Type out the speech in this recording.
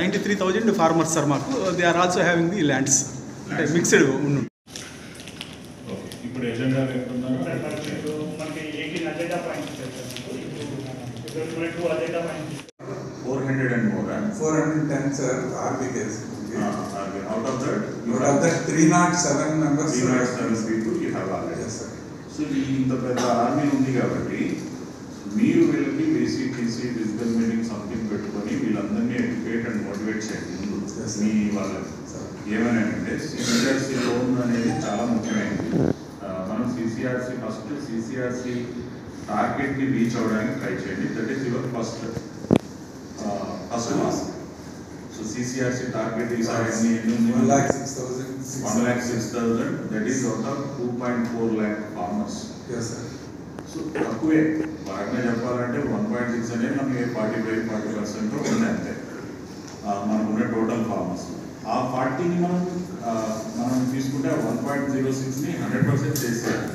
93,000 farmers are మాకు. They are also having the lands. అంటే mixed ఉండు. ఇప్పుడు ఎజెండా లేకుండా మనకి 18 అజెండా పాయింట్స్ చేశారు. ఇప్పుడు 2 agenda points 400 and more. 410 sir RBKs. Out of that 307 members. 307 people you have already. Yes sir. So ఇంత పెద్ద ఆర్మీ ఉంది కాబట్టి మీరు వీళ్ళకి బేసిక్ ఫిజికల్ మీటింగ్ సంథింగ్ పెట్టుకొని వీళ్ళందరినీ ఎడ్యుకేట్ అండ్ మోటివేట్ చేయండి ముందు మీ వాళ్ళకి. ఏమనంటే సిసిఆర్సి లోన్ అనేది చాలా ముఖ్యమైనది. మనం ఫస్ట్ సిసిఆర్సి టార్గెట్కి రీచ్ అవ్వడానికి ట్రై చేయండి. That is your first mass. So CCRC target ఈసారి 1,06,000. That is out of 2.4 lakh farmers. Yes sir. So తక్కువే బాగా చెప్పాలంటే 1.6 అనేది మనకి 45-40% ఉంది అంతే మనకున్న టోటల్ ఫార్మర్స్. ఆ 40ని మనం తీసుకుంటే 1.06ని 100% చేసేయాలి.